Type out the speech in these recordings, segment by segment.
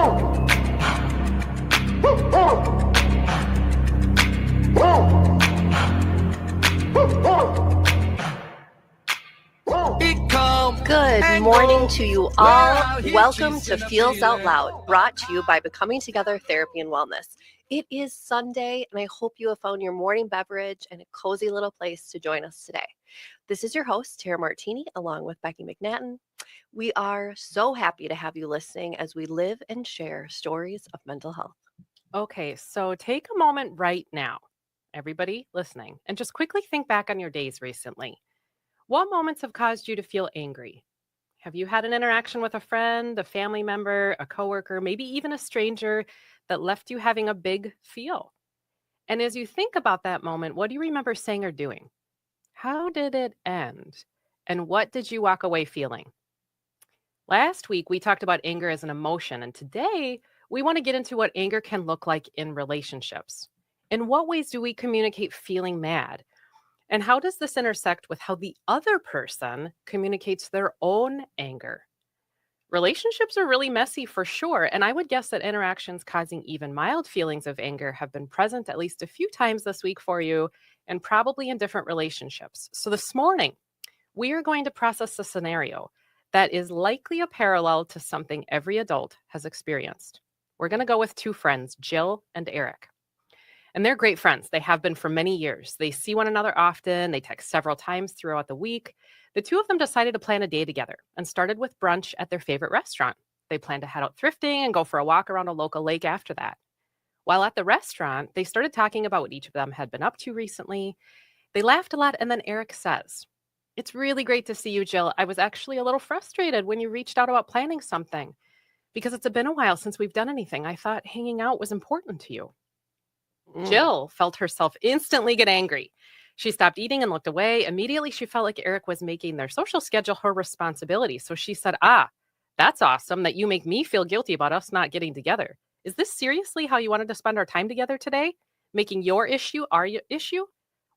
Good morning to you all. Welcome to Feels Out Loud, brought to you by Becoming Together Therapy and Wellness. It is Sunday, and I hope you have found your morning beverage and a cozy little place to join us today. This is your host, Tara Martini, along with Becky McNattin. We are so happy to have you listening as we live and share stories of mental health. Okay, so take a moment right now, everybody listening, and just quickly think back on your days recently. What moments have caused you to feel angry? Have you had an interaction with a friend, a family member, a coworker, maybe even a stranger that left you having a big feel? And as you think about that moment, what do you remember saying or doing? How did it end? And what did you walk away feeling? Last week, we talked about anger as an emotion, and today we want to get into what anger can look like in relationships. In what ways do we communicate feeling mad? And how does this intersect with how the other person communicates their own anger? Relationships are really messy for sure, and I would guess that interactions causing even mild feelings of anger have been present at least a few times this week for you, and probably in different relationships. So this morning, we are going to process a scenario that is likely a parallel to something every adult has experienced. We're going to go with two friends, Jill and Eric. And they're great friends. They have been for many years. They see one another often. They text several times throughout the week. The two of them decided to plan a day together and started with brunch at their favorite restaurant. They planned to head out thrifting and go for a walk around a local lake after that. While at the restaurant, they started talking about what each of them had been up to recently. They laughed a lot, and then Eric says, "It's really great to see you, Jill. I was actually a little frustrated when you reached out about planning something because it's been a while since we've done anything. I thought hanging out was important to you." Jill felt herself instantly get angry. She stopped eating and looked away. Immediately, she felt like Eric was making their social schedule her responsibility. So she said, "That's awesome that you make me feel guilty about us not getting together. Is this seriously how you wanted to spend our time together today? Making your issue our issue?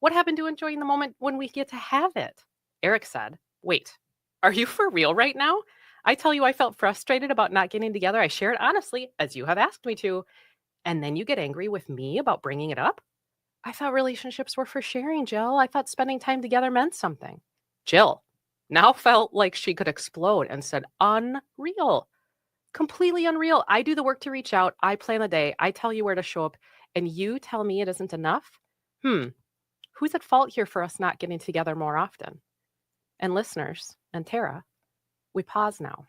What happened to enjoying the moment when we get to have it?" Eric said, "Wait, are you for real right now? I tell you I felt frustrated about not getting together. I shared honestly, as you have asked me to. And then you get angry with me about bringing it up? I thought relationships were for sharing, Jill. I thought spending time together meant something." Jill now felt like she could explode and said, "Unreal. Completely unreal. I do the work to reach out. I plan the day. I tell you where to show up. And you tell me it isn't enough? Who's at fault here for us not getting together more often?" And listeners, and Tara, we pause now.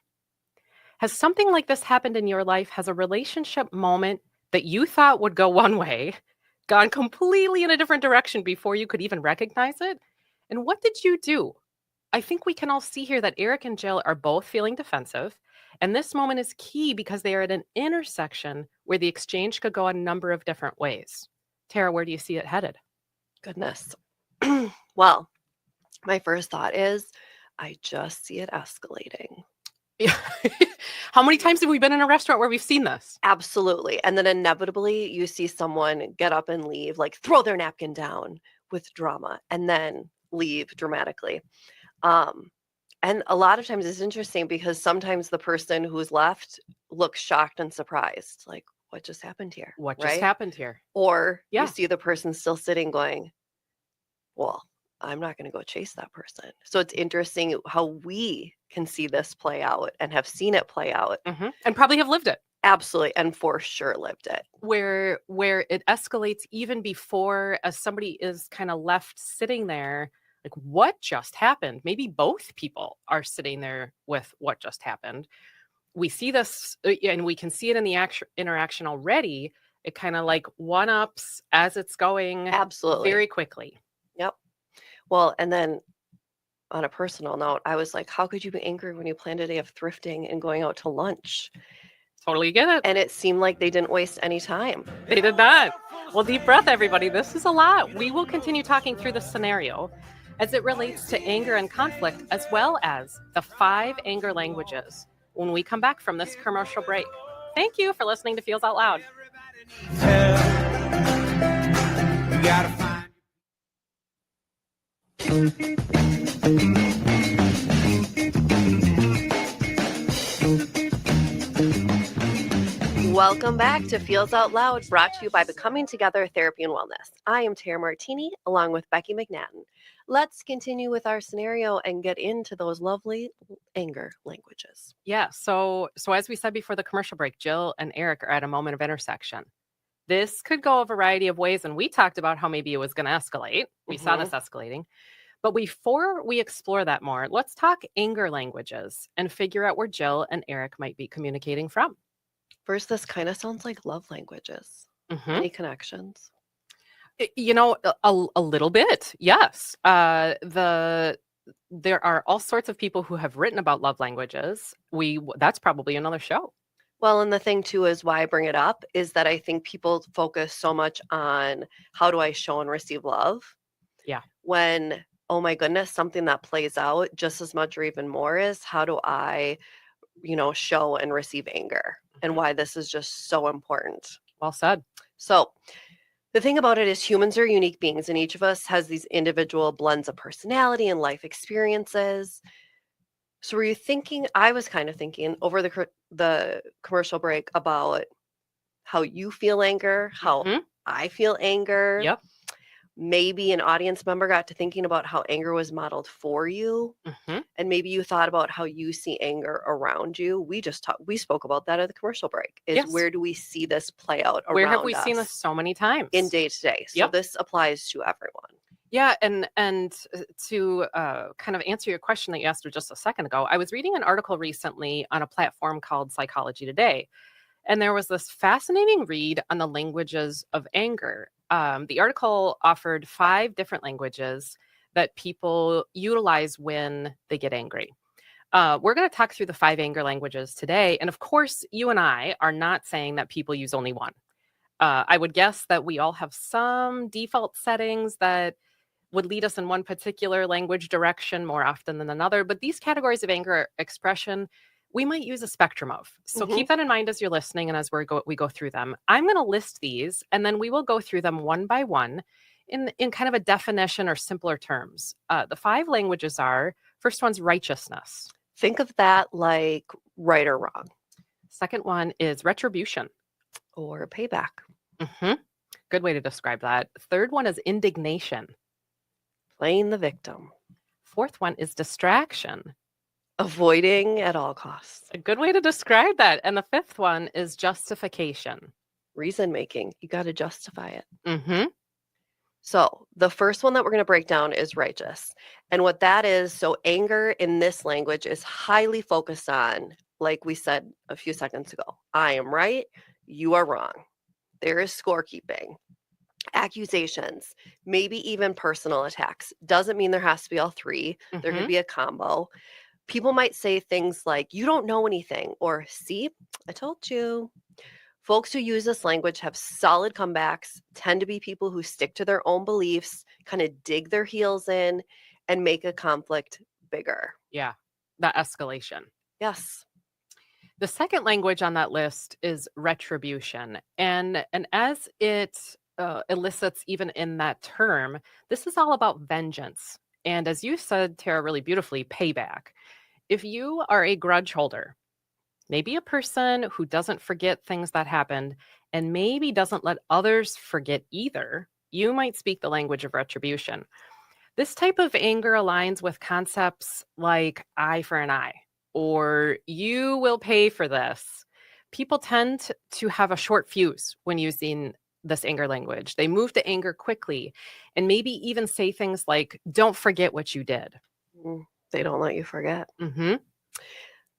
Has something like this happened in your life? Has a relationship moment that you thought would go one way gone completely in a different direction before you could even recognize it? And what did you do? I think we can all see here that Eric and Jill are both feeling defensive. And this moment is key because they are at an intersection where the exchange could go a number of different ways. Tara, where do you see it headed? Goodness. Well, my first thought is I just see it escalating. How many times have we been in a restaurant where we've seen this? Absolutely. And then inevitably you see someone get up and leave, like throw their napkin down with drama and then leave dramatically. And a lot of times it's interesting because sometimes the person who's left looks shocked and surprised, like, what just happened here? What just happened here? Or you see the person still sitting going, well, I'm not going to go chase that person. So it's interesting how we can see this play out and have seen it play out. And probably have lived it. Absolutely. And for sure lived it. Where it escalates even before as somebody is kind of left sitting there, like, what just happened? Maybe both people are sitting there with what just happened. We see this and we can see it in the interaction already. It kind of like one-ups as it's going. Absolutely. Very quickly. Yep. Well, and then on a personal note, I was like, how could you be angry when you planned a day of thrifting and going out to lunch? Totally get it. And it seemed like they didn't waste any time. They did not. Well, deep breath, everybody. This is a lot. We will continue talking through this scenario as it relates to anger and conflict, as well as the 5 anger languages when we come back from this commercial break. Thank you for listening to Feels Out Loud. Welcome back to Feels Out Loud, brought to you by Becoming Together Therapy and Wellness. I am Tara Martini, along with Becky McNattin. Let's continue with our scenario and get into those lovely anger languages. Yeah. So as we said before the commercial break, Jill and Eric are at a moment of intersection. This could go a variety of ways, and we talked about how maybe it was going to escalate. We saw this escalating. But before we explore that more, let's talk anger languages and figure out where Jill and Eric might be communicating from. First, this kind of sounds like love languages. Any connections? You know, a little bit, yes. There are all sorts of people who have written about love languages. That's probably another show. Well, and the thing too is why I bring it up is that I think people focus so much on how do I show and receive love? Yeah. When, oh my goodness, something that plays out just as much or even more is how do I, show and receive anger, and why this is just so important. Well said. So the thing about it is humans are unique beings, and each of us has these individual blends of personality and life experiences. So were you thinking, I was kind of thinking over the commercial break about how you feel anger, how I feel anger. Yep. Maybe an audience member got to thinking about how anger was modeled for you. And maybe you thought about how you see anger around you. We spoke about that at the commercial break. Where do we see this play out around us? Where have we seen this so many times? In day to day. So this applies to everyone. Yeah, and to kind of answer your question that you asked just a second ago, I was reading an article recently on a platform called Psychology Today, and there was this fascinating read on the languages of anger. The article offered 5 different languages that people utilize when they get angry. We're going to talk through the 5 anger languages today, and of course, you and I are not saying that people use only one. I would guess that we all have some default settings that would lead us in one particular language direction more often than another. But these categories of anger expression, we might use a spectrum of. So keep that in mind as you're listening and as we go through them. I'm going to list these, and then we will go through them one by one in kind of a definition or simpler terms. The 5 languages are, first one's righteousness. Think of that like right or wrong. Second one is retribution. Or payback. Good way to describe that. Third one is indignation. Playing the victim. Fourth one is distraction. Avoiding at all costs. A good way to describe that. And the 5th one is justification. Reason making. You got to justify it. So the first one that we're going to break down is righteous. And what that is, so anger in this language is highly focused on, like we said a few seconds ago, I am right, you are wrong. There is scorekeeping, accusations, maybe even personal attacks. Doesn't mean there has to be all 3. There could be a combo. People might say things like, you don't know anything, or see, I told you. Folks who use this language have solid comebacks, tend to be people who stick to their own beliefs, kind of dig their heels in, and make a conflict bigger. Yeah, that escalation. Yes. The second language on that list is retribution. And as it elicits even in that term, this is all about vengeance. And as you said, Tara, really beautifully, payback. If you are a grudge holder, maybe a person who doesn't forget things that happened and maybe doesn't let others forget either, you might speak the language of retribution. This type of anger aligns with concepts like eye for an eye, or you will pay for this. People tend to have a short fuse when using this anger language. They move to anger quickly and maybe even say things like, don't forget what you did. They don't let you forget.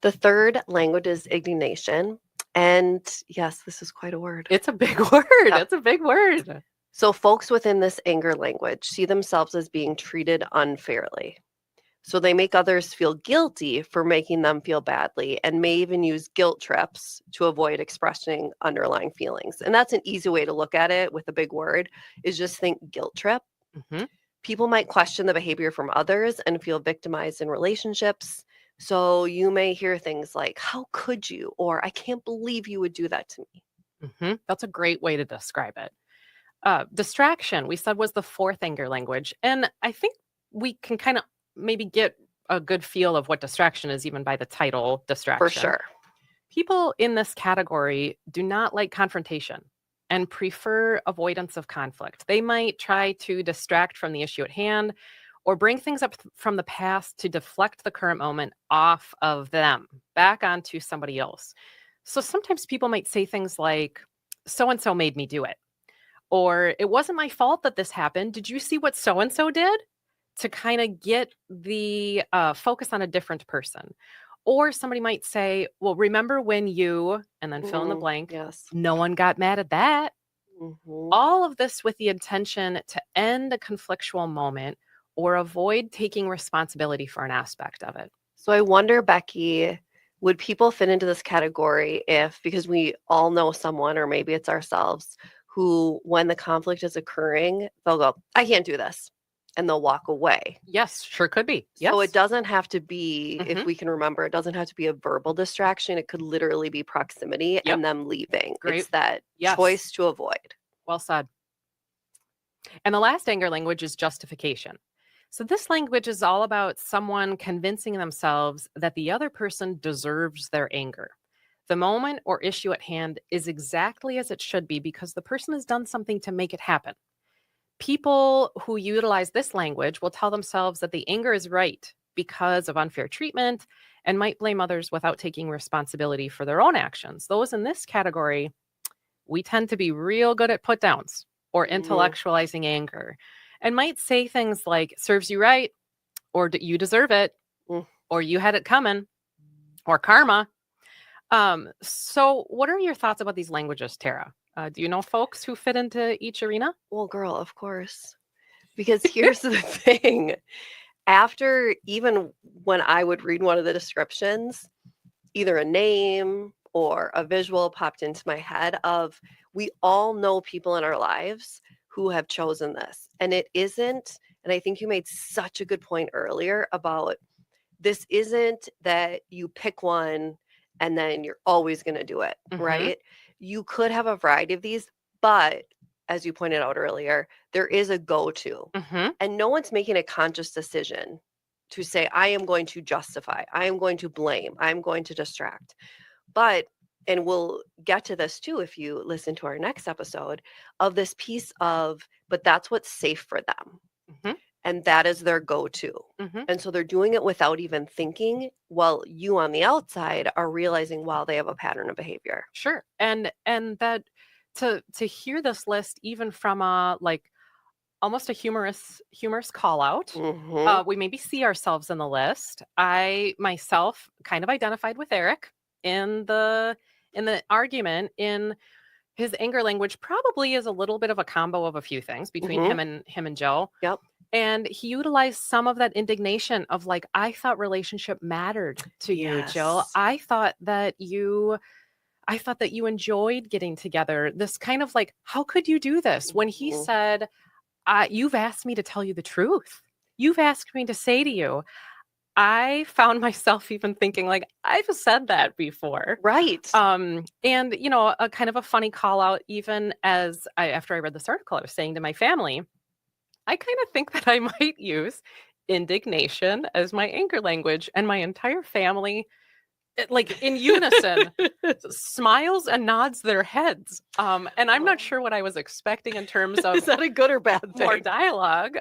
The third language is indignation. And yes, this is quite a word. It's a big word. Yeah. It's a big word. So folks within this anger language see themselves as being treated unfairly. So they make others feel guilty for making them feel badly, and may even use guilt trips to avoid expressing underlying feelings. And that's an easy way to look at it with a big word, is just think guilt trip. People might question the behavior from others and feel victimized in relationships. So you may hear things like, how could you? Or I can't believe you would do that to me. That's a great way to describe it. Distraction, we said, was the 4th anger language. And I think we can kind of maybe get a good feel of what distraction is even by the title, distraction. For sure. People in this category do not like confrontation and prefer avoidance of conflict. They might try to distract from the issue at hand or bring things up from the past to deflect the current moment off of them, back onto somebody else. So sometimes people might say things like, so and so made me do it. Or it wasn't my fault that this happened. Did you see what so and so did? To kind of get the focus on a different person. Or somebody might say, well, remember when you, and then fill in the blank, Yes. no one got mad at that. Mhm. All of this with the intention to end a conflictual moment or avoid taking responsibility for an aspect of it. So I wonder, Becky, would people fit into this category if, because we all know someone, or maybe it's ourselves, who, when the conflict is occurring, they'll go, I can't do this, and they'll walk away. Yes, sure could be. Yes. So it doesn't have to be, if Mhm. we can remember, it doesn't have to be a verbal distraction. It could literally be proximity Yep. and them leaving. Great. It's that Yes. choice to avoid. Well said. And the last anger language is justification. So this language is all about someone convincing themselves that the other person deserves their anger. The moment or issue at hand is exactly as it should be because the person has done something to make it happen. People who utilize this language will tell themselves that the anger is right because of unfair treatment and might blame others without taking responsibility for their own actions. Those in this category, we tend to be real good at put downs or intellectualizing anger and might say things like, serves you right, or you deserve it, or you had it coming, or karma. So what are your thoughts about these languages, Tara? Do you know folks who fit into each arena? Well, girl, of course. Because here's the thing. After, even when I would read one of the descriptions, either a name or a visual popped into my head of, we all know people in our lives who have chosen this. And it isn't, and I think you made such a good point earlier about, this isn't that you pick one and then you're always going to do it, right? You could have a variety of these, but as you pointed out earlier, there is a go-to. And no one's making a conscious decision to say, I am going to justify, I am going to blame, I'm going to distract. But, and we'll get to this too if you listen to our next episode, of this piece of, but that's what's safe for them. And that is their go-to. And so they're doing it without even thinking, while you on the outside are realizing, wow, they have a pattern of behavior. Sure. And that to hear this list, even from a like almost a humorous call out, we maybe see ourselves in the list. I myself kind of identified with Eric in the argument. In his anger language probably is a little bit of a combo of a few things between him and Joe. Yep. And he utilized some of that indignation of like, I thought relationship mattered to you, Jill. I thought that you enjoyed getting together. This kind of like, how could you do this? When he said, you've asked me to tell you the truth. You've asked me to say to you, I found myself even thinking like, I've said that before. Right. And, you know, a kind of a funny call out, even as after I read this article, I was saying to my family, I kind of think that I might use indignation as my anger language, and my entire family, like in unison, smiles and nods their heads. And I'm not sure what I was expecting in terms of is that a good or bad thing? More dialogue.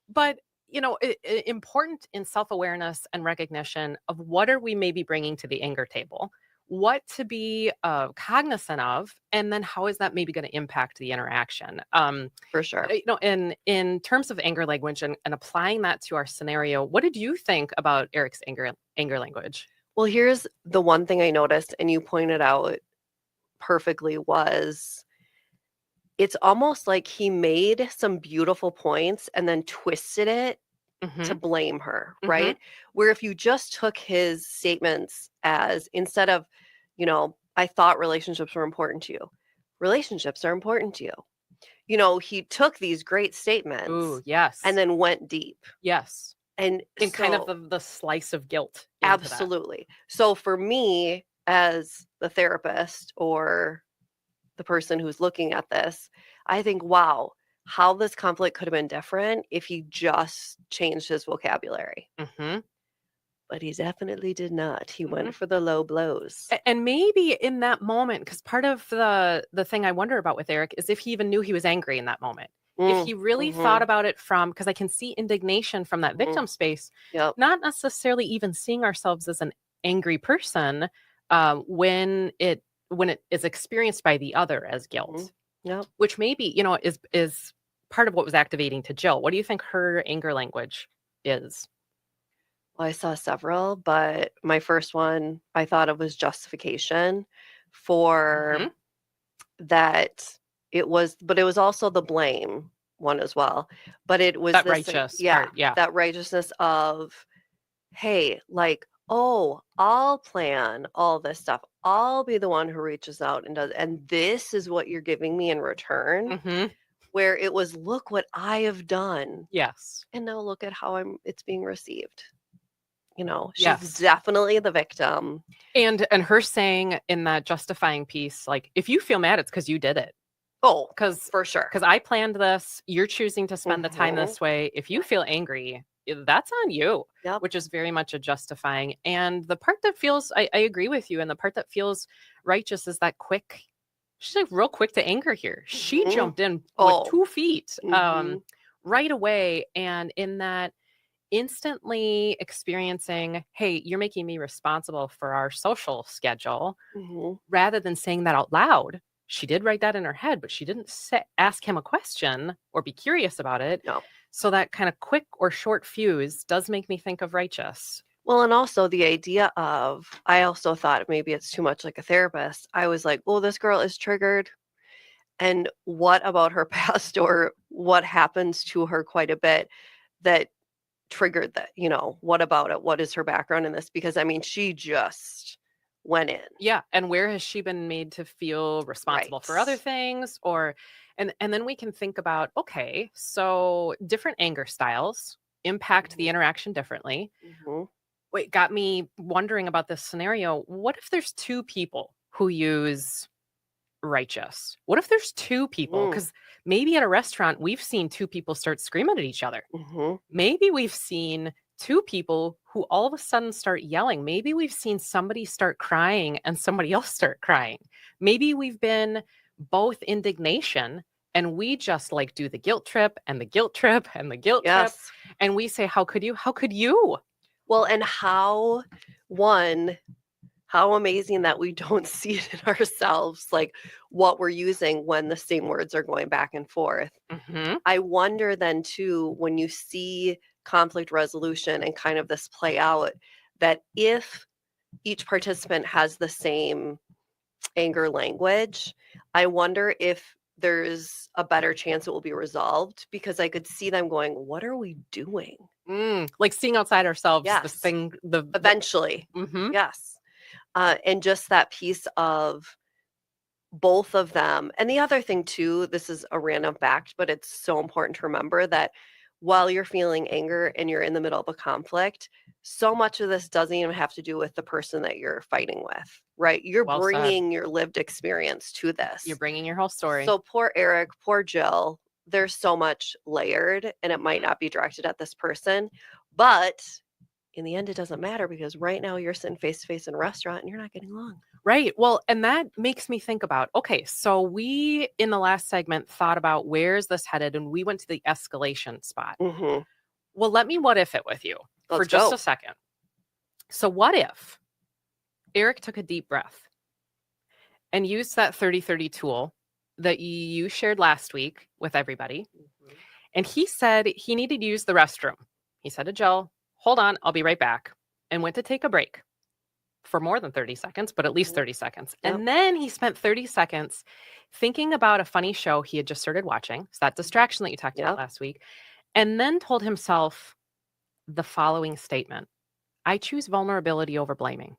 But you know, important in self-awareness and recognition of what are we maybe bringing to the anger table, what to be cognizant of, and then how is that maybe going to impact the interaction. For sure. You know, in terms of anger language and applying that to our scenario, what did you think about Eric's anger language? Well, here's the one thing I noticed, and you pointed out perfectly, was it's almost like he made some beautiful points and then twisted it to blame her, right? Where if you just took his statements as, instead of, you know, I thought relationships were important to you, relationships are important to you. You know, he took these great statements. Ooh, yes. And then went deep. Yes. And in kind of the slice of guilt. Absolutely. So for me, as the therapist or the person who's looking at this, I think, wow, how this conflict could have been different if he just changed his vocabulary. But he definitely did not. He Mhm. went for the low blows. And maybe in that moment, because part of the thing I wonder about with Eric is if he even knew he was angry in that moment. If he really thought Mhm, about it from, because I can see indignation from that mhm. victim space, Yep. not necessarily even seeing ourselves as an angry person when it is experienced by the other as guilt, Mhm. Yep. which maybe is part of what was activating to Jill. What do you think her anger language is? Well, I saw several, but my first one, I thought it was justification for Hmm. that but it was also the blame one as well. But it was That this, righteous yeah, part, yeah. that righteousness of, hey, like, oh, I'll plan all this stuff. I'll be the one who reaches out and does, and this is what you're giving me in return. Hmm. Where it was, look what I have done, Yes. and now look at how it's being received. She's Yes. definitely the victim. And her saying in that justifying piece, like, if you feel mad, it's because you did it. Oh, Because for sure. I planned this. You're choosing to spend the time Mhm. this way. If you feel angry, that's on you, Yep. which is very much a justifying. And the part that feels, I agree with you. And the part that feels righteous is that quick. She's like real quick to anger here. She Mhm. jumped in with Oh. 2 feet Mhm. right away. And in that, instantly experiencing, hey, you're making me responsible for our social schedule, Mhm. rather than saying that out loud. She did write that in her head, but she didn't ask him a question or be curious about it. No. So that kind of quick or short fuse does make me think of righteous. Well, and also the idea of, I also thought maybe it's too much like a therapist. I was like, "Oh, this girl is triggered." And what about her past, or what happens to her quite a bit that triggered that? What about it? What is her background in this? Because I mean, she just went in. Yeah, and where has she been made to feel responsible Right. for other things, or and then we can think about, okay, so different anger styles impact the Mhm. interaction differently. Mhm. Wait, got me wondering about this scenario. What if there's two people who use righteous? What if there's two people? Mm. Because maybe at a restaurant, we've seen two people start screaming at each other. Mhm. Maybe we've seen two people who all of a sudden start yelling. Maybe we've seen somebody start crying and somebody else start crying. Maybe we've been both indignation and we just like do the guilt trip and the guilt trip and the guilt trip. Yes. And we say, how could you? How could you? Well, and how amazing that we don't see it in ourselves, like what we're using when the same words are going back and forth. Hmm. I wonder then too, when you see conflict resolution and kind of this play out, that if each participant has the same anger language, I wonder if there's a better chance it will be resolved, because I could see them going, what are we doing? Like seeing outside ourselves, the Yes, thing, eventually. mhm. Yes. And just that piece of both of them. And the other thing too, this is a random fact, but it's so important to remember that while you're feeling anger and you're in the middle of a conflict, so much of this doesn't even have to do with the person that you're fighting with, right? You're Well said. bringing your lived experience to You're this. bringing your whole story. So poor Eric, poor Jill, there's so much layered, and it might not be directed at this person, but in the end, it doesn't matter, because right now you're sitting face to face in a restaurant and you're not getting along. Right. Well, and that makes me think about, okay, so we in the last segment thought about where's this headed, and we went to the escalation spot. Hmm. Well, let me what if it with you for Let's just a go. second. So, what if Eric took a deep breath and used that 30-30 tool that you shared last week with everybody? Mhm. And he said he needed to use the restroom. He said to Jill, hold on, I'll be right back, and went to take a break for more than 30 seconds, but at least Mhm. 30 seconds. Yep. And then he spent 30 seconds thinking about a funny show he had just started watching. So that distraction that you talked about Yep. last week. And then told himself the following statement: I choose vulnerability over blaming,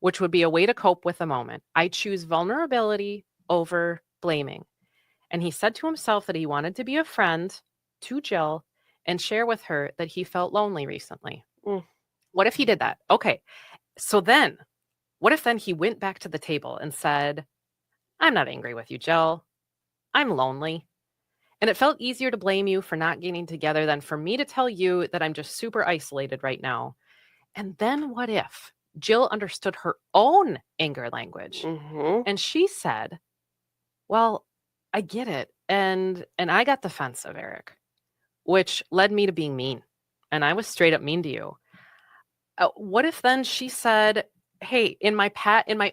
which would be a way to cope with the moment. I choose vulnerability over blaming. And he said to himself that he wanted to be a friend to Jill and share with her that he felt lonely recently. Mm. What if he did that? Okay. So then, what if then he went back to the table and said, I'm not angry with you, Jill. I'm lonely. And it felt easier to blame you for not getting together than for me to tell you that I'm just super isolated right now. And then what if Jill understood her own anger language? Mm-hmm. And she said, well, I get it. And I got defensive, Eric, which led me to being mean. And I was straight up mean to you. What if then she said, hey, in my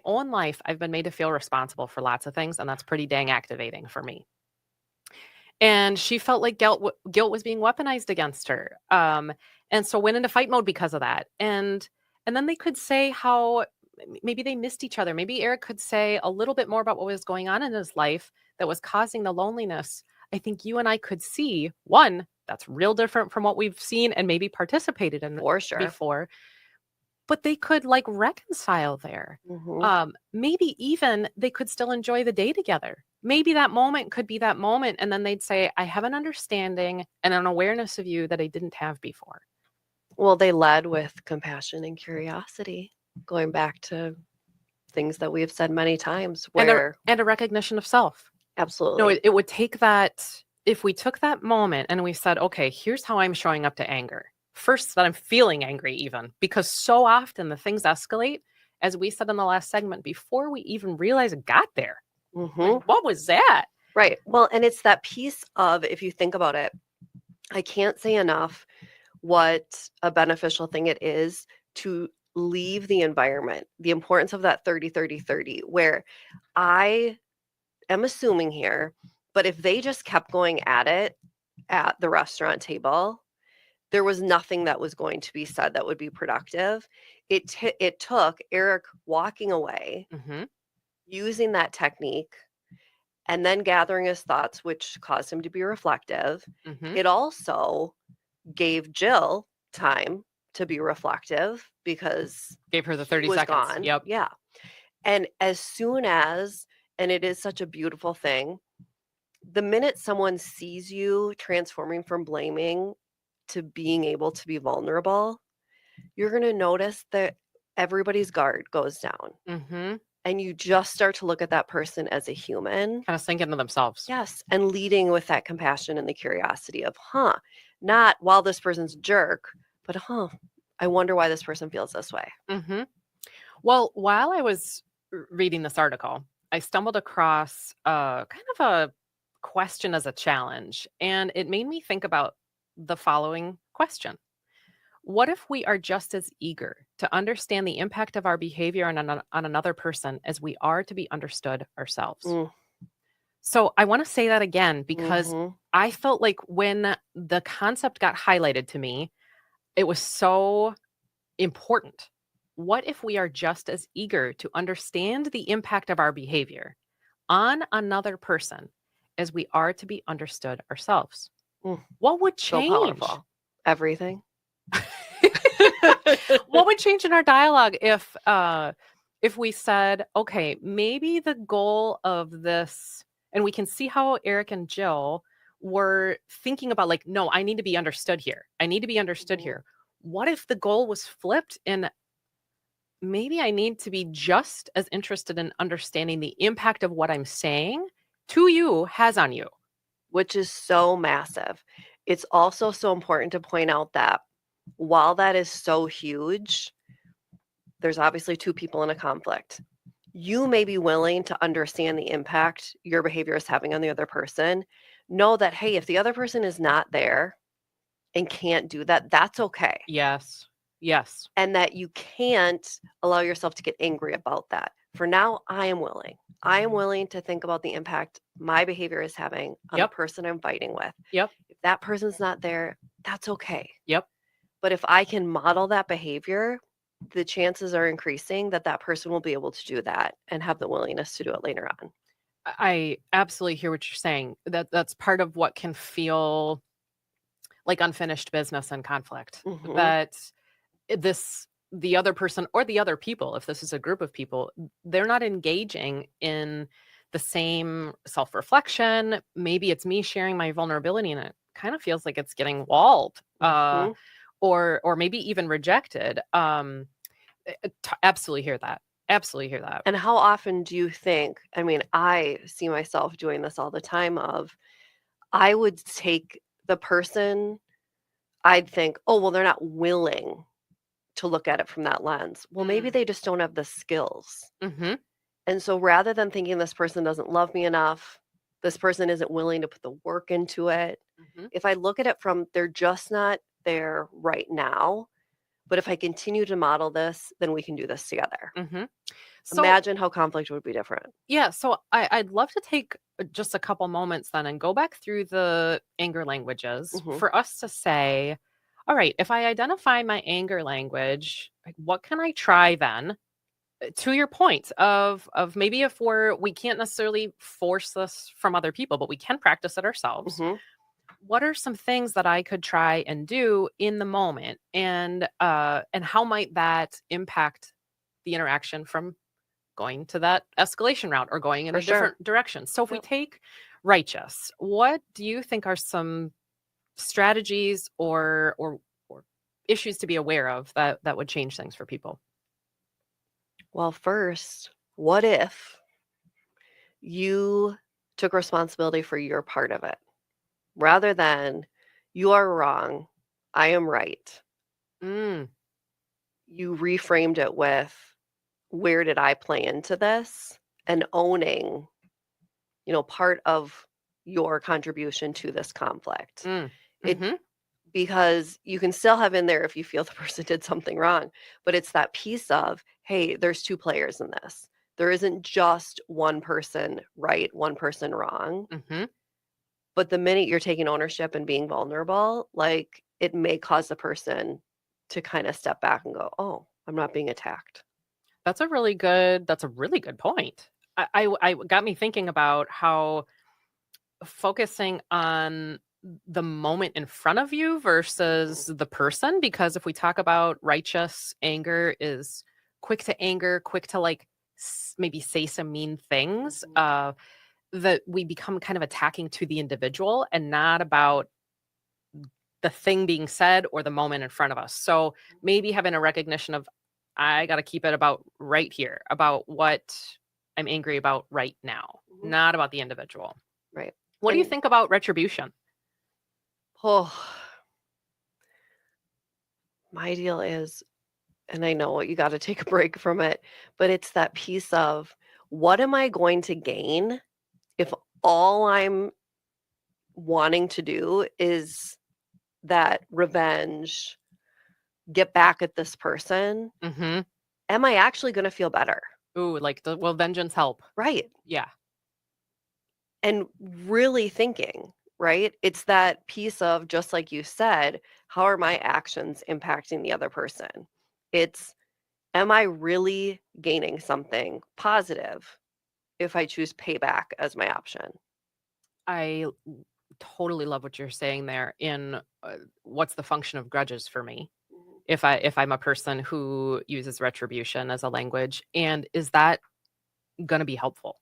own life, I've been made to feel responsible for lots of things, and that's pretty dang activating for me. And she felt like guilt was being weaponized against her. And so went into fight mode because of that. And then they could say how maybe they missed each other. Maybe Eric could say a little bit more about what was going on in his life that was causing the loneliness. I think you and I could see one that's real different from what we've seen and maybe participated in For sure. before, but they could like reconcile there. Mm-hmm. Maybe even they could still enjoy the day together. Maybe that moment could be that moment. And then they'd say, I have an understanding and an awareness of you that I didn't have before. Well, they led with compassion and curiosity, going back to things that we have said many times where And a recognition of self. absolutely. No, it would take that. If we took that moment and we said, okay, here's how I'm showing up to anger. First, that I'm feeling angry, even because so often the things escalate, as we said in the last segment, before we even realize it got there. Mm-hmm. Like, what was that? Right. Well, and it's that piece of, if you think about it, I can't say enough what a beneficial thing it is to leave the environment, the importance of that 30-30-30, where I am assuming here, but if they just kept going at it at the restaurant table, there was nothing that was going to be said that would be productive. It took Eric walking away, Mm-hmm. using that technique, and then gathering his thoughts, which caused him to be reflective. Mm-hmm. It also gave Jill time to be reflective because Gave her the 30 he was seconds. gone. Yep. Yeah. And as soon as, and it is such a beautiful thing, the minute someone sees you transforming from blaming to being able to be vulnerable, you're going to notice that everybody's guard goes down. Mm-hmm. And you just start to look at that person as a human. Kind of sink into themselves. Yes. And leading with that compassion and the curiosity of, not while this person's a jerk, but I wonder why this person feels this way. Mm-hmm. Well, while I was reading this article, I stumbled across kind of a question as a challenge, and it made me think about the following question. What if we are just as eager to understand the impact of our behavior on another person as we are to be understood ourselves? Mm. So I want to say that again because Mhm. I felt like when the concept got highlighted to me, it was so important. What if we are just as eager to understand the impact of our behavior on another person as we are to be understood ourselves? Mm. What would So change? powerful. Everything. What would change in our dialogue if we said, okay, maybe the goal of this, and we can see how Eric and Jill were thinking about like, no, I need to be understood here. I need to be understood Mhm. here. What if the goal was flipped and maybe I need to be just as interested in understanding the impact of what I'm saying to you has on you? Which is so massive. It's also so important to point out that while that is so huge, there's obviously two people in a conflict. You may be willing to understand the impact your behavior is having on the other person. Know that, hey, if the other person is not there and can't do that, that's okay. Yes. Yes. And that you can't allow yourself to get angry about that. For now, I am willing. I am willing to think about the impact my behavior is having on Yep. the person I'm fighting with. Yep. If that person's not there, that's okay. Yep. But if I can model that behavior, the chances are increasing that that person will be able to do that and have the willingness to do it later on. I absolutely hear what you're saying. That's part of what can feel like unfinished business and conflict. Mhm. That the other person or the other people, if this is a group of people, they're not engaging in the same self-reflection. Maybe it's me sharing my vulnerability and it kind of feels like it's getting walled. Mhm. Or maybe even rejected. Absolutely hear that. Absolutely hear that. And how often do you think, I mean, I see myself doing this all the time of, I would take the person, I'd think, oh, well, they're not willing to look at it from that lens. Well, maybe they just don't have the skills. Mm-hmm. And so rather than thinking this person doesn't love me enough, this person isn't willing to put the work into it, Mm-hmm. if I look at it from they're just not there right now, but if I continue to model this, then we can do this together. Mm-hmm. So Imagine how conflict would be different. yeah, so I'd love to take just a couple moments then and go back through the anger languages Mhm. for us to say, all right, if I identify my anger language, like, what can I try then? To your point of maybe if we can't necessarily force this from other people, but we can practice it ourselves. Mhm. What are some things that I could try and do in the moment, and how might that impact the interaction from going to that escalation route or going in For a sure. different direction? So if we Yep. take righteous, what do you think are some strategies or issues to be aware of that would change things for people? Well, first, what if you took responsibility for your part of it rather than you are wrong, I am right? Mm, You reframed it with where did I play into this and owning, part of your contribution to this conflict. mm, It mm-hmm. because you can still have in there if you feel the person did something wrong, but it's that piece of, hey, there's two players in this. There isn't just one person right, one person wrong. Mm-hmm. But the minute you're taking ownership and being vulnerable, like it may cause the person to kind of step back and go, oh, I'm not being attacked. That's a really good point. I got me thinking about how focusing on the moment in front of you versus the person, because if we talk about righteous anger is quick to anger, quick to like maybe say some mean things, that we become kind of attacking to the individual and not about the thing being said or the moment in front of us. So maybe having a recognition of, I got to keep it about right here, about what I'm angry about right now, Mhm. not about the individual. Right. What do you And think about retribution? oh, my deal is, and I know you got to take a break from it, but it's that piece of what am I going to gain if all I'm wanting to do is that revenge, get back at this person? Mm-hmm. Am I actually going to feel better? Ooh, like will vengeance help? Right. Yeah. And really thinking, right? It's that piece of, just like you said, how are my actions impacting the other person? It's, am I really gaining something positive if I choose payback as my option? I totally love what you're saying there in what's the function of grudges for me. Mhm. If I'm a person who uses retribution as a language, and is that going to be helpful?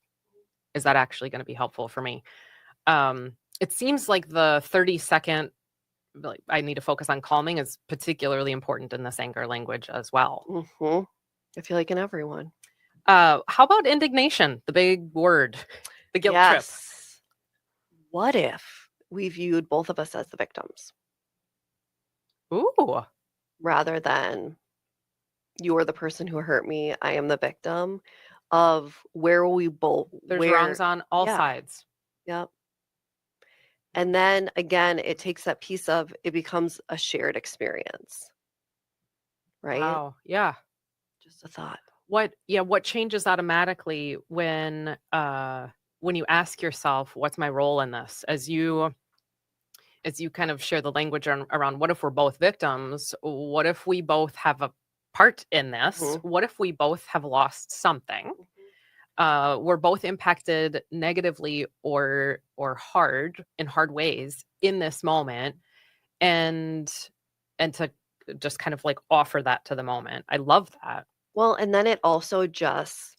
Is that actually going to be helpful for me? It seems like the 30-second, like, I need to focus on calming is particularly important in this anger language as well. Mhm. I feel like in everyone. How about indignation, the big word, the guilt trip? Yes. What if we viewed both of us as the victims Ooh, rather than you're the person who hurt me, I am the victim of where we both there's wrongs where on all yeah, sides. yep. And then again, it takes that piece of it becomes a shared experience, right? Wow. Yeah. Just a thought. What changes automatically when you ask yourself, what's my role in this? As you kind of share the language around what if we're both victims? What if we both have a part in this? Mhm. What if we both have lost something? Mhm. We're both impacted negatively or hard ways in this moment, and to just kind of like offer that to the moment. I love that. Well, and then it also just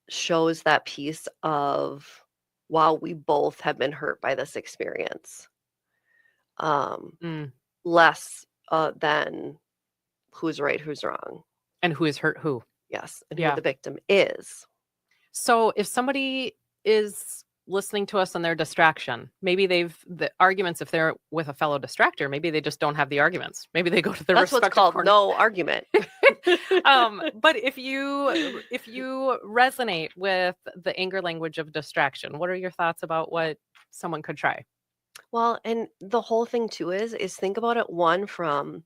shows that piece of while we both have been hurt by this experience, um, Mm. less than who's right, who's wrong. And who has hurt who? Yes, and who Yeah. the victim is. So if somebody is listening to us on their distraction. Maybe the arguments, if they're with a fellow distractor, maybe they just don't have the arguments. Maybe they go to their That's what's respective called corner. no argument. But if you resonate with the anger language of distraction, what are your thoughts about what someone could try? Well, and the whole thing too is think about it from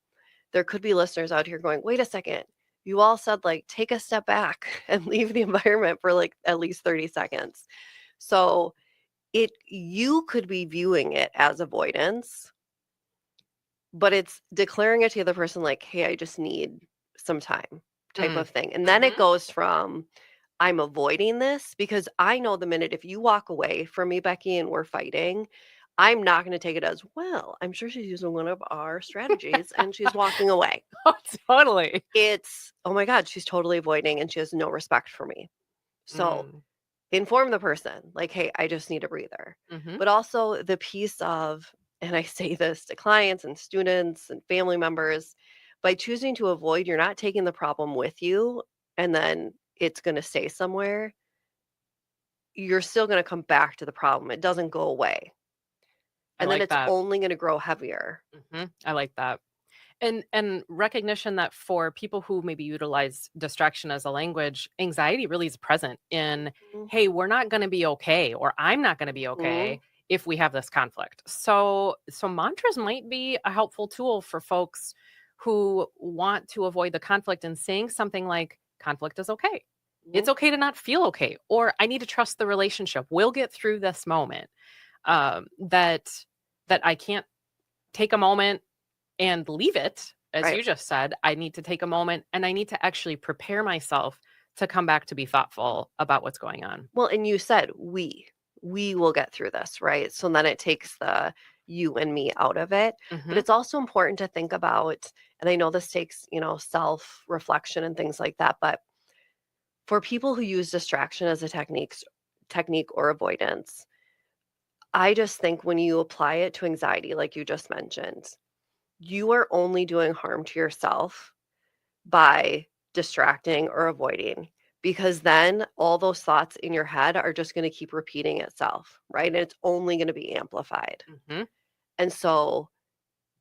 there could be listeners out here going, wait a second, you all said like take a step back and leave the environment for like at least 30 seconds. So you could be viewing it as avoidance, but it's declaring it to the other person like, hey, I just need some time type of thing. And then it goes from I'm avoiding this because I know the minute if you walk away from me, Becky, and we're fighting, I'm not going to take it as, well, I'm sure she's using one of our strategies and she's walking away. Oh, totally. It's, oh my God, she's totally avoiding and she has no respect for me. So inform the person like, hey, I just need a breather. But also the piece of, and I say this to clients and students and family members, by choosing to avoid, you're not taking the problem with you and then it's going to stay somewhere. You're still going to come back to the problem. It doesn't go away. And then it's only going to grow heavier. I like that. And recognition that for people who maybe utilize distraction as a language, anxiety really is present in, hey, we're not going to be okay, or I'm not going to be okay if we have this conflict. So mantras might be a helpful tool for folks who want to avoid the conflict, and saying something like, conflict is okay. It's okay to not feel okay, or I need to trust the relationship. We'll get through this moment. That I can't take a moment and leave it, as you just said. I need to take a moment and I need to actually prepare myself to come back to be thoughtful about what's going on. Well, and you said we will get through this, right? So then it takes the you and me out of it. But it's also important to think about, and I know this takes, self-reflection and things like that, but for people who use distraction as a technique or avoidance, I just think when you apply it to anxiety, like you just mentioned, you are only doing harm to yourself by distracting or avoiding, because then all those thoughts in your head are just going to keep repeating itself, right? And it's only going to be amplified. And so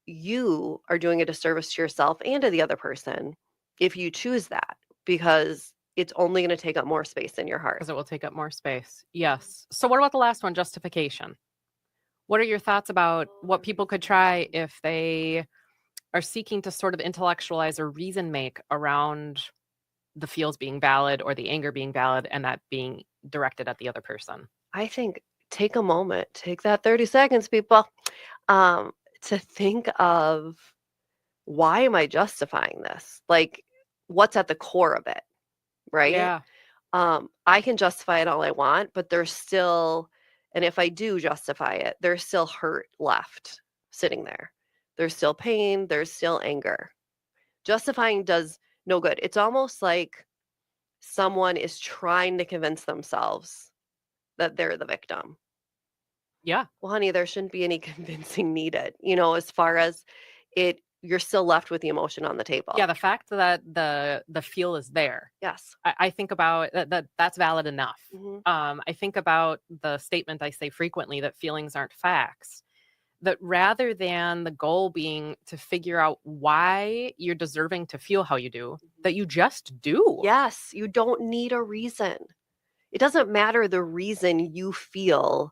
you are doing a disservice to yourself and to the other person if you choose that, because it's only going to take up more space in your heart. Because it will take up more space. Yes. So what about the last one, justification? What are your thoughts about what people could try if they are seeking to sort of intellectualize or reason make around the feels being valid or the anger being valid and that being directed at the other person? I think take a moment, take that 30 seconds, people, to think of, why am I justifying this? Like, what's at the core of it, right? Yeah. I can justify it all I want, but there's still, and if I do justify it, there's still hurt left sitting there. There's still pain. There's still anger. Justifying does no good. It's almost like someone is trying to convince themselves that they're the victim. Yeah. Well, honey, there shouldn't be any convincing needed, as far as it, you're still left with the emotion on the table. Yeah, the fact that the feel is there. Yes. I think about that's valid enough. I think about the statement I say frequently that feelings aren't facts. That rather than the goal being to figure out why you're deserving to feel how you do, that you just do. Yes, you don't need a reason. It doesn't matter the reason you feel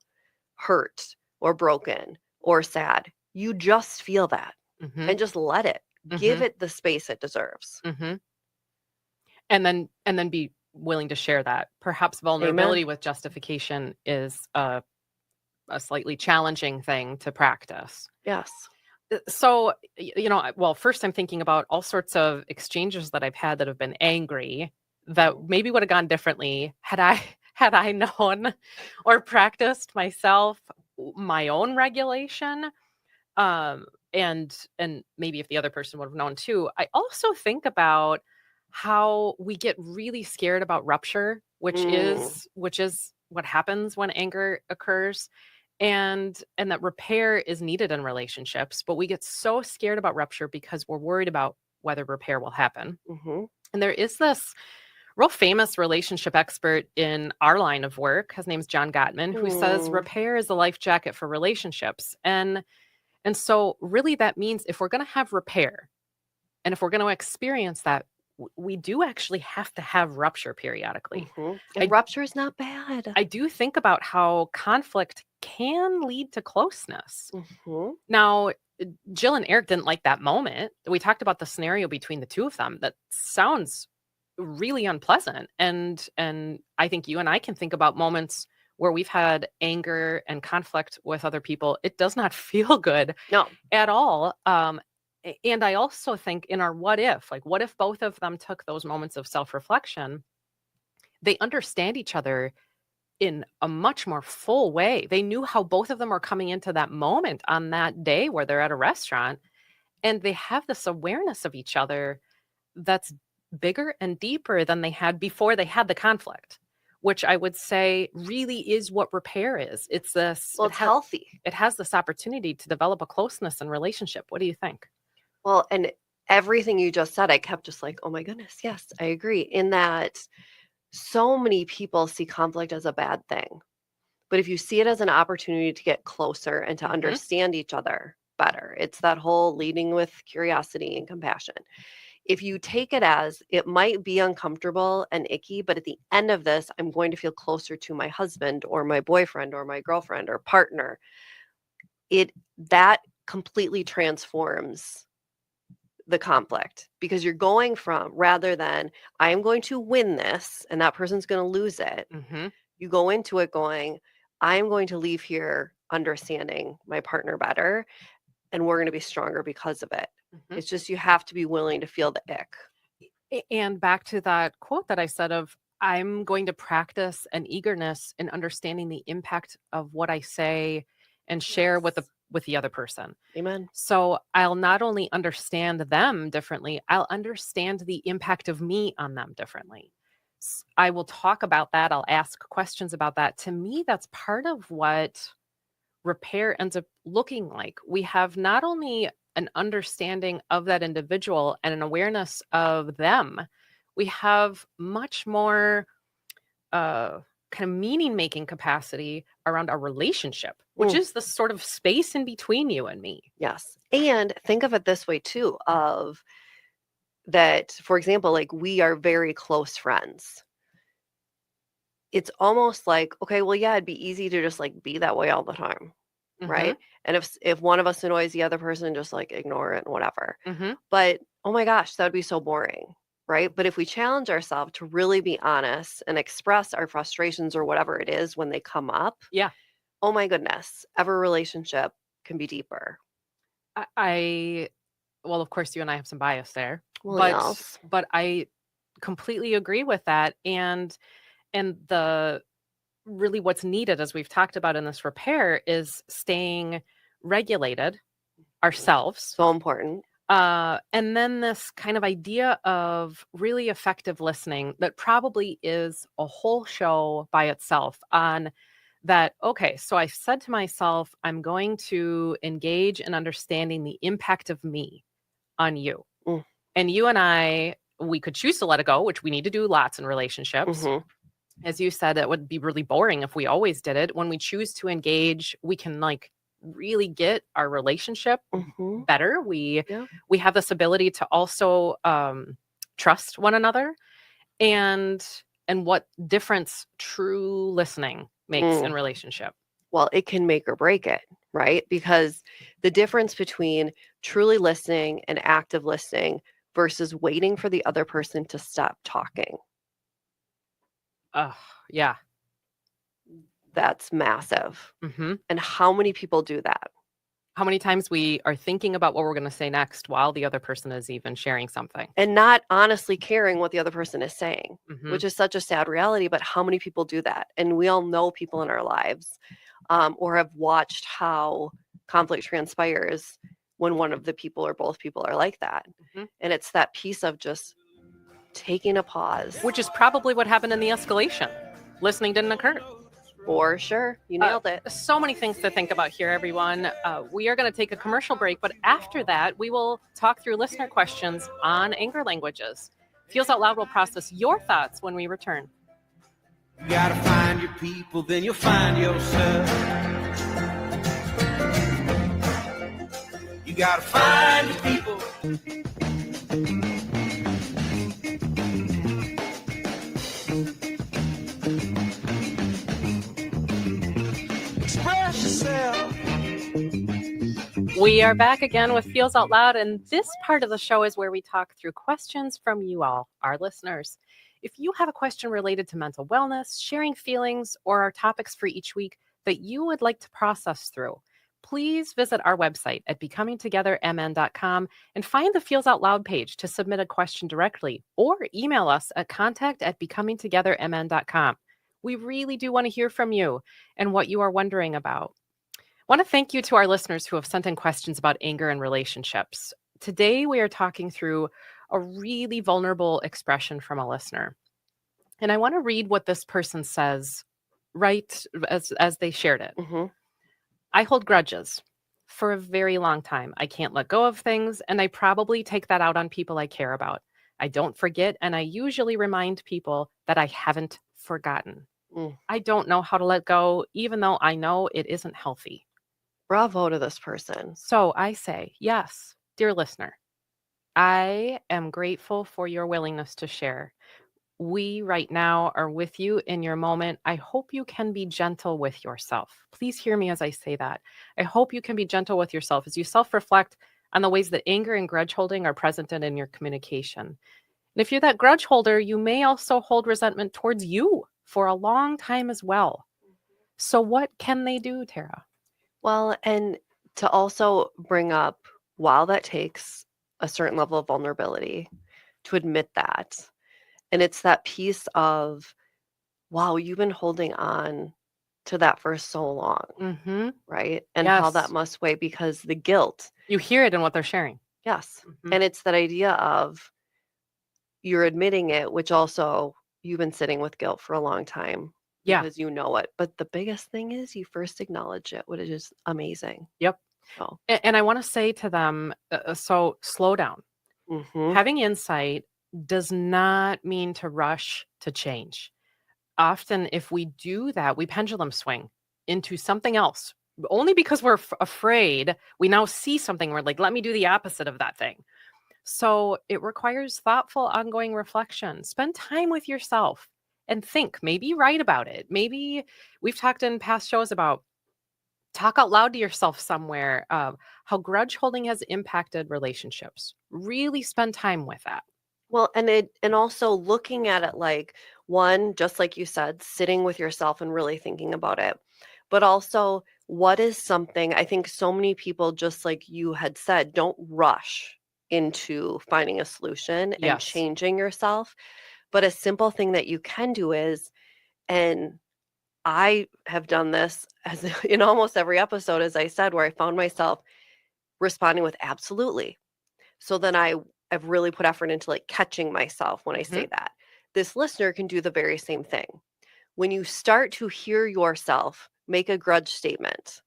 hurt or broken or sad. You just feel that and just let it. Give it the space it deserves. And then be willing to share that. Perhaps vulnerability with justification is a slightly challenging thing to practice. Yes. So, well, first I'm thinking about all sorts of exchanges that I've had that have been angry that maybe would have gone differently had I known or practiced myself my own regulation. And maybe if the other person would have known too. I also think about how we get really scared about rupture, which is what happens when anger occurs. And that repair is needed in relationships, but we get so scared about rupture because we're worried about whether repair will happen. And there is this real famous relationship expert in our line of work. His name's John Gottman, who says repair is a life jacket for relationships. And so really that means if we're going to have repair and if we're going to experience that, we do actually have to have rupture periodically. And rupture is not bad. I do think about how conflict can lead to closeness. Now, Jill and Eric didn't like that moment. We talked about the scenario between the two of them. That sounds really unpleasant. And I think you and I can think about moments where we've had anger and conflict with other people. It does not feel good at all. And I also think in our what if both of them took those moments of self-reflection, they understand each other in a much more full way. They knew how both of them are coming into that moment on that day where they're at a restaurant, and they have this awareness of each other that's bigger and deeper than they had before they had the conflict, which I would say really is what repair is. It's this. Well, it's healthy. It has this opportunity to develop a closeness and relationship. What do you think? Well, and everything you just said, I kept just like, oh my goodness, yes, I agree. In that so many people see conflict as a bad thing. But if you see it as an opportunity to get closer and to understand each other better, it's that whole leading with curiosity and compassion. If you take it as it might be uncomfortable and icky, but at the end of this, I'm going to feel closer to my husband or my boyfriend or my girlfriend or partner, that completely transforms the conflict, because you're going from, rather than I'm going to win this and that person's going to lose it, you go into it going, I'm going to leave here understanding my partner better, and we're going to be stronger because of it. It's just, you have to be willing to feel the ick. And back to that quote that I said of, I'm going to practice an eagerness in understanding the impact of what I say and share with the other person. Amen. So I'll not only understand them differently, I'll understand the impact of me on them differently. I will talk about that. I'll ask questions about that. To me, that's part of what repair ends up looking like. We have not only an understanding of that individual and an awareness of them, we have much more kind of meaning-making capacity around our relationship, which is the sort of space in between you and me. Yes. And think of it this way too, of that, for example, like we are very close friends. It's almost like, okay, well, yeah, it'd be easy to just like be that way all the time. Right. And if one of us annoys the other person, just like ignore it and whatever. But oh my gosh, that would be so boring. Right. But if we challenge ourselves to really be honest and express our frustrations or whatever it is when they come up. Yeah. Oh my goodness. Every relationship can be deeper. Well, of course, you and I have some bias there. Well, yes. But I completely agree with that. And the really what's needed, as we've talked about in this repair, is staying regulated ourselves. So important. And then this kind of idea of really effective listening that probably is a whole show by itself on that. Okay, so I said to myself, I'm going to engage in understanding the impact of me on you. And you and I, we could choose to let it go, which we need to do lots in relationships. As you said, it would be really boring if we always did it. When we choose to engage, we can like really get our relationship better. We have this ability to also trust one another, and what difference true listening makes in relationship. Well, it can make or break it, right? Because the difference between truly listening and active listening versus waiting for the other person to stop talking. Yeah. That's massive. And how many people do that? How many times we are thinking about what we're going to say next while the other person is even sharing something. And not honestly caring what the other person is saying, which is such a sad reality. But how many people do that? And we all know people in our lives or have watched how conflict transpires when one of the people or both people are like that. And it's that piece of just taking a pause. Which is probably what happened in the escalation. Listening didn't occur. For sure. You nailed it. So many things to think about here, everyone. We are going to take a commercial break, but after that, we will talk through listener questions on anger languages. Feels Out Loud will process your thoughts when we return. You gotta find your people, then you'll find yourself. You gotta find your people. Express yourself. We are back again with Feels Out Loud, and this part of the show is where we talk through questions from you all, our listeners. If you have a question related to mental wellness, sharing feelings, or our topics for each week that you would like to process through, please visit our website at becomingtogethermn.com and find the Feels Out Loud page to submit a question directly, or email us at contact@becomingtogethermn.com. We really do want to hear from you and what you are wondering about. I want to thank you to our listeners who have sent in questions about anger and relationships. Today, we are talking through a really vulnerable expression from a listener. And I want to read what this person says right as they shared it. Mm-hmm. I hold grudges for a very long time. I can't let go of things, and I probably take that out on people I care about. I don't forget, and I usually remind people that I haven't forgotten. I don't know how to let go, even though I know it isn't healthy. Bravo to this person. So I say, yes, dear listener, I am grateful for your willingness to share. We right now are with you in your moment. I hope you can be gentle with yourself. Please hear me as I say that. I hope you can be gentle with yourself as you self-reflect on the ways that anger and grudge holding are present in your communication. And if you're that grudge holder, you may also hold resentment towards you for a long time as well. So what can they do, Tara? Well, and to also bring up, while that takes a certain level of vulnerability to admit that, and it's that piece of, wow, you've been holding on to that for so long, right? And how that Yes. must weigh, because the guilt, You hear it in what they're sharing. yes. And it's that idea of you're admitting it, which also you've been sitting with guilt for a long time. Yeah. Because you know it. But the biggest thing is you first acknowledge it, which is just amazing. Yep. So, And I want to say to them, so slow down. Having insight does not mean to rush to change. Often, if we do that, we pendulum swing into something else. Only because we're afraid, we now see something. We're like, let me do the opposite of that thing. So it requires thoughtful, ongoing reflection. Spend time with yourself and think, maybe write about it. Maybe we've talked in past shows about talk out loud to yourself somewhere, how grudge holding has impacted relationships. Really spend time with that. well, and also looking at it like, one, just like you said, sitting with yourself and really thinking about it. But also, what is something, I think so many people, just like you had said, don't rush into finding a solution and Yes. changing yourself. But a simple thing that you can do is, and I have done this as in almost every episode, as I said, where I found myself responding with absolutely. So then I've really put effort into like catching myself when I say that. This listener can do the very same thing. When you start to hear yourself make a grudge statement,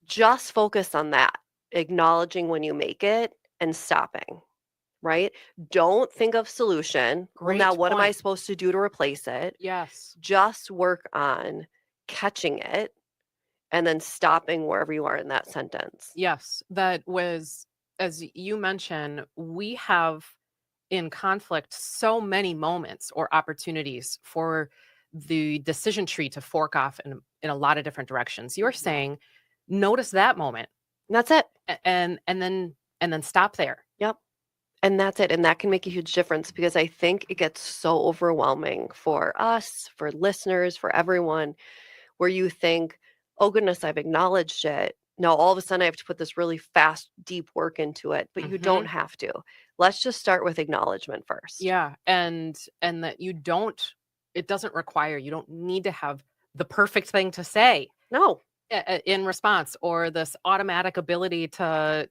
just focus on that, acknowledging when you make it and stopping. Right? Don't think of solution. Well, now what am I supposed to do to replace it? Yes. Just work on catching it and then stopping wherever you are in that sentence. Yes. That was, as you mentioned, we have in conflict so many moments or opportunities for the decision tree to fork off in a lot of different directions. You're saying, notice that moment. And that's it. And then stop there. Yep. And that's it. And that can make a huge difference, because I think it gets so overwhelming for us, for listeners, for everyone, where you think, oh goodness, I've acknowledged it. No, all of a sudden I have to put this really fast, deep work into it, but you don't have to. Let's just start with acknowledgement first. Yeah. And that it doesn't require, you don't need to have the perfect thing to say. No. In response, or this automatic ability to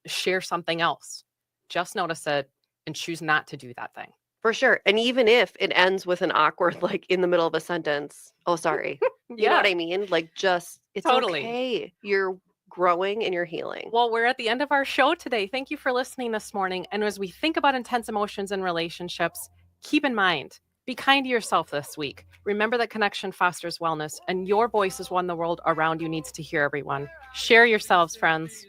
share something else. Just notice it and choose not to do that thing. For sure. And even if it ends with an awkward, like in the middle of a sentence, oh, sorry. You know what I mean? Like, just, it's Totally. okay. You're growing and you're healing. Well, we're at the end of our show today. Thank you for listening this morning. And as we think about intense emotions in relationships, keep in mind, be kind to yourself this week. Remember that connection fosters wellness, and your voice is one the world around you needs to hear, everyone. Share yourselves, friends.